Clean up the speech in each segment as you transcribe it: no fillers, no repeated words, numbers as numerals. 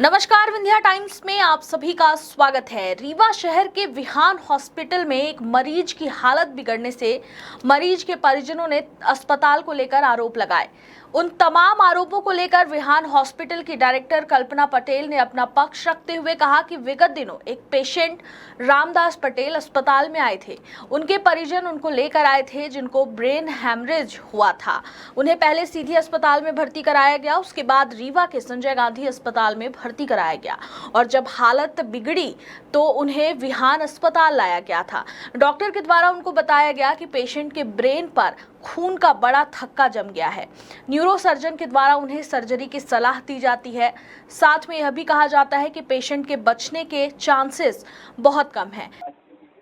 नमस्कार, विंध्या टाइम्स में आप सभी का स्वागत है। रीवा शहर के विहान हॉस्पिटल में एक मरीज की हालत बिगड़ने से मरीज के परिजनों ने अस्पताल को लेकर आरोप लगाए। उन तमाम आरोपों को लेकर विहान हॉस्पिटल की डायरेक्टर कल्पना पटेल ने अपना पक्ष रखते हुए कहा कि विगत दिनों एक पेशेंट रामदास पटेल अस्पताल में आए थे। उनके परिजन उनको लेकर आए थे जिनको ब्रेन हैमरेज हुआ था। उन्हें पहले सीधी अस्पताल में भर्ती कराया गया, उसके बाद रीवा के संजय गांधी अस्पताल में भर्ती कराया गया और जब हालत बिगड़ी तो उन्हें विहान अस्पताल लाया गया था। डॉक्टर के द्वारा उनको बताया गया कि पेशेंट के ब्रेन पर खून का बड़ा थक्का जम गया है। न्यूरो सर्जन के द्वारा उन्हें सर्जरी की सलाह दी जाती है। साथ में यह भी कहा जाता है कि पेशेंट के बचने के चांसेस बहुत कम हैं।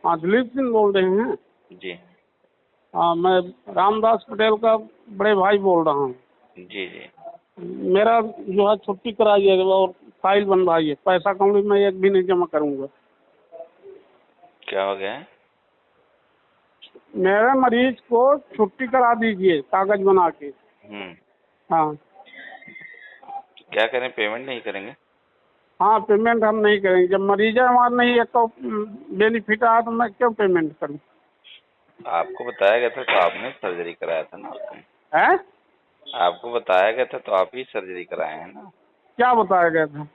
हाँ, दिलीप सिंह बोल रहे हैं जी हाँ, मैं रामदास पटेल का बड़े भाई बोल रहा हूँ। जी जी मेरा जो है छुट्टी कराई है और फाइल बनवाई है। पैसा कौड़ी मैं एक भी नहीं जमा करूँगा। क्या हो गया है? मेरे मरीज को छुट्टी करा दीजिए कागज बना के। हाँ क्या करें, पेमेंट नहीं करेंगे? हाँ, पेमेंट हम नहीं करेंगे। जब मरीज हमारा नहीं है तो बेनिफिट आया तो मैं क्यों पेमेंट करूँ? आपको बताया गया था तो आपने सर्जरी कराया था ना उसमें। है? आपको बताया गया था तो आप ही सर्जरी कराए हैं ना। क्या बताया गया था?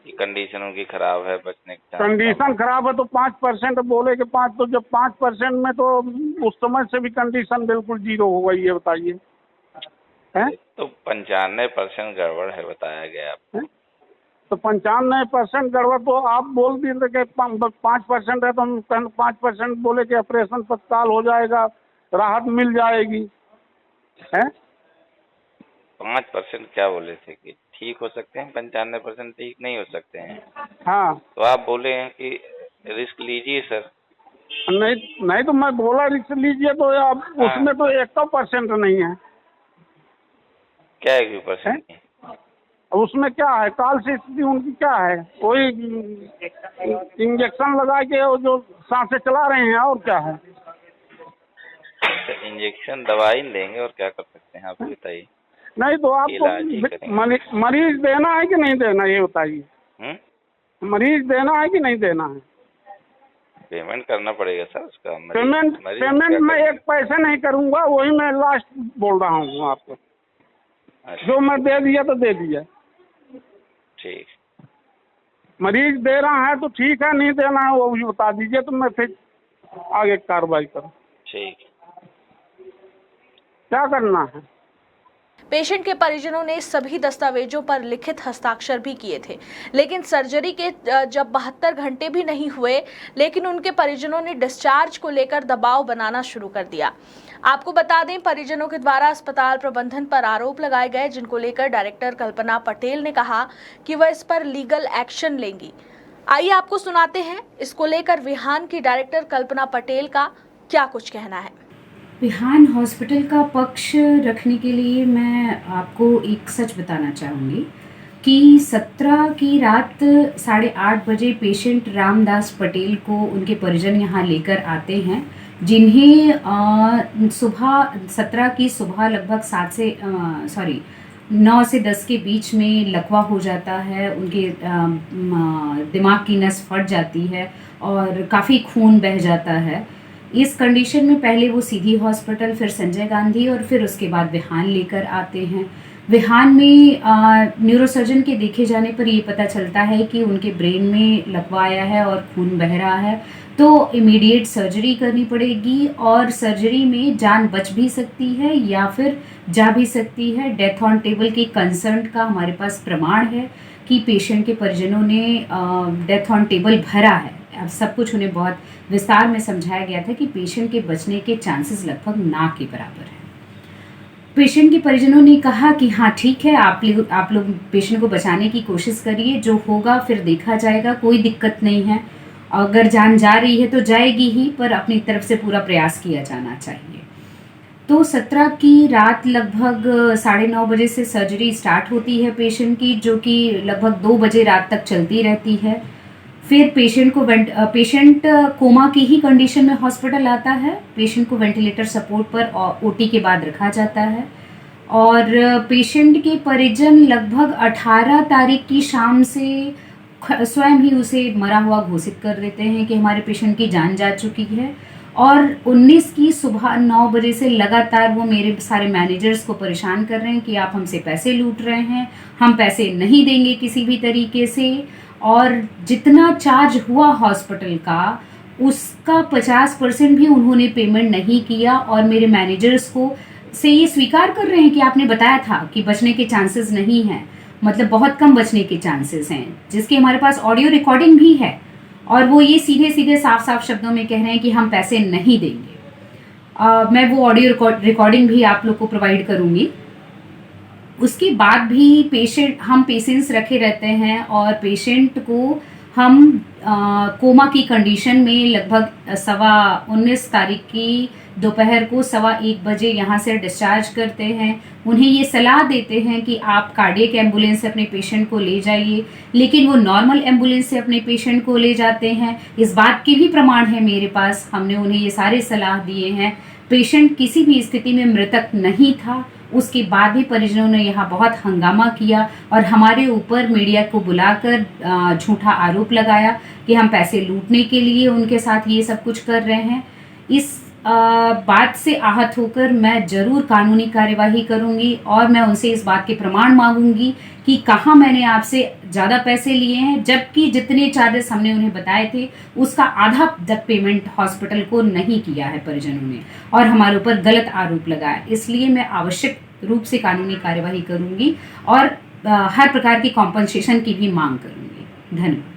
कि कंडीशन उनकी खराब है, बचने के चांस कंडीशन खराब है तो 5% बोले कि 5, तो जब 5% में तो उस समय से भी कंडीशन बिल्कुल जीरो हो गई है। बताइए हैं? तो 95% गड़बड़ है बताया गया आपको। तो 95% गड़बड़ तो आप बोल दिए थे कि 5% है तो हम 5% बोले कि ऑपरेशन तत्काल हो जाएगा, राहत मिल जाएगी। है 5% क्या बोले थे कि ठीक हो सकते हैं, 95% ठीक नहीं हो सकते हैं। हाँ, तो आप बोले हैं कि रिस्क लीजिए सर। नहीं नहीं तो मैं बोला रिस्क लीजिए तो अब उसमें तो 1% नहीं है। क्या 1% है? अब उसमें क्या है? काल से स्थिति उनकी क्या है? कोई इंजेक्शन लगा के वो जो सांसें चला रहे हैं, और क्या है? इंजेक्शन दवाई देंगे और क्या कर सकते हैं आप बताइए। नहीं तो आपको मरीज देना है कि नहीं देना, ये बताइए। मरीज देना है कि नहीं देना है? पेमेंट करना पड़ेगा सर उसका। पेमेंट मैं एक पैसे नहीं करूंगा, वही मैं लास्ट बोल रहा हूँ आपको। अच्छा, जो मैं दे दिया तो दे दिया। ठीक। मरीज दे रहा है तो ठीक है, नहीं देना है वो भी बता दीजिए तो मैं फिर आगे कार्रवाई करूँ। ठीक। क्या करना है? पेशेंट के परिजनों ने सभी दस्तावेजों पर लिखित हस्ताक्षर भी किए थे, लेकिन सर्जरी के जब 72 घंटे भी नहीं हुए, लेकिन उनके परिजनों ने डिस्चार्ज को लेकर दबाव बनाना शुरू कर दिया। आपको बता दें, परिजनों के द्वारा अस्पताल प्रबंधन पर आरोप लगाए गए, जिनको लेकर डायरेक्टर कल्पना पटेल ने कहा कि वह इस पर लीगल एक्शन लेंगी। आइए आपको सुनाते हैं इसको लेकर विहान की डायरेक्टर कल्पना पटेल का क्या कुछ कहना है। विहान हॉस्पिटल का पक्ष रखने के लिए मैं आपको एक सच बताना चाहूँगी कि 17 की रात 8:30 बजे पेशेंट रामदास पटेल को उनके परिजन यहाँ लेकर आते हैं, जिन्हें सुबह 17 की सुबह लगभग 9 से 10 के बीच में लकवा हो जाता है। उनके दिमाग की नस फट जाती है और काफ़ी खून बह जाता है। इस कंडीशन में पहले वो सीधी हॉस्पिटल, फिर संजय गांधी और फिर उसके बाद विहान लेकर आते हैं। विहान में न्यूरोसर्जन के देखे जाने पर ये पता चलता है कि उनके ब्रेन में लकवा आया है और खून बह रहा है, तो इमीडिएट सर्जरी करनी पड़ेगी और सर्जरी में जान बच भी सकती है या फिर जा भी सकती है। डेथ ऑन टेबल की कंसर्न का हमारे पास प्रमाण है कि पेशेंट के परिजनों ने डेथ ऑन टेबल भरा है। अब सब कुछ उन्हें बहुत विस्तार में समझाया गया था कि पेशेंट के बचने के चांसेस लगभग ना के बराबर है। पेशेंट के परिजनों ने कहा कि हाँ ठीक है, आप लोग पेशेंट को बचाने की कोशिश करिए, जो होगा फिर देखा जाएगा, कोई दिक्कत नहीं है। अगर जान जा रही है तो जाएगी ही, पर अपनी तरफ से पूरा प्रयास किया जाना चाहिए। तो 17 की रात लगभग 9:30 बजे से सर्जरी स्टार्ट होती है पेशेंट की, जो कि लगभग 2 बजे रात तक चलती रहती है। फिर पेशेंट कोमा की ही कंडीशन में हॉस्पिटल आता है। पेशेंट को वेंटिलेटर सपोर्ट पर ओटी के बाद रखा जाता है और पेशेंट के परिजन लगभग 18 तारीख की शाम से स्वयं ही उसे मरा हुआ घोषित कर देते हैं कि हमारे पेशेंट की जान जा चुकी है। और 19 की सुबह 9 बजे से लगातार वो मेरे सारे मैनेजर्स को परेशान कर रहे हैं कि आप हमसे पैसे लूट रहे हैं, हम पैसे नहीं देंगे किसी भी तरीके से। और जितना चार्ज हुआ हॉस्पिटल का उसका 50% भी उन्होंने पेमेंट नहीं किया और मेरे मैनेजर्स को से ये स्वीकार कर रहे हैं कि आपने बताया था कि बचने के चांसेस नहीं हैं, मतलब बहुत कम बचने के चांसेस हैं, जिसकी हमारे पास ऑडियो रिकॉर्डिंग भी है। और वो ये सीधे सीधे साफ साफ शब्दों में कह रहे हैं कि हम पैसे नहीं देंगे। मैं वो ऑडियो रिकॉर्डिंग भी आप लोग को प्रोवाइड करूँगी। उसके बाद भी हम पेशेंट्स रखे रहते हैं और पेशेंट को हम कोमा की कंडीशन में लगभग 19 तारीख की दोपहर को 1:15 बजे यहाँ से डिस्चार्ज करते हैं। उन्हें ये सलाह देते हैं कि आप कार्डियक एम्बुलेंस से अपने पेशेंट को ले जाइए, लेकिन वो नॉर्मल एम्बुलेंस से अपने पेशेंट को ले जाते हैं। इस बात के भी प्रमाण है मेरे पास, हमने उन्हें ये सारे सलाह दिए हैं। पेशेंट किसी भी स्थिति में मृतक नहीं था। उसके बाद भी परिजनों ने यहाँ बहुत हंगामा किया और हमारे ऊपर मीडिया को बुलाकर झूठा आरोप लगाया कि हम पैसे लूटने के लिए उनके साथ ये सब कुछ कर रहे हैं। इस बात से आहत होकर मैं जरूर कानूनी कार्यवाही करूंगी और मैं उनसे इस बात के प्रमाण मांगूंगी कि कहाँ मैंने आपसे ज़्यादा पैसे लिए हैं, जबकि जितने चार्जेस हमने उन्हें बताए थे उसका आधा तक पेमेंट हॉस्पिटल को नहीं किया है परिजनों ने और हमारे ऊपर गलत आरोप लगाया। इसलिए मैं आवश्यक रूप से कानूनी कार्यवाही करूंगी और हर प्रकार की कॉम्पनसेशन की भी मांग करूंगी। धन्यवाद।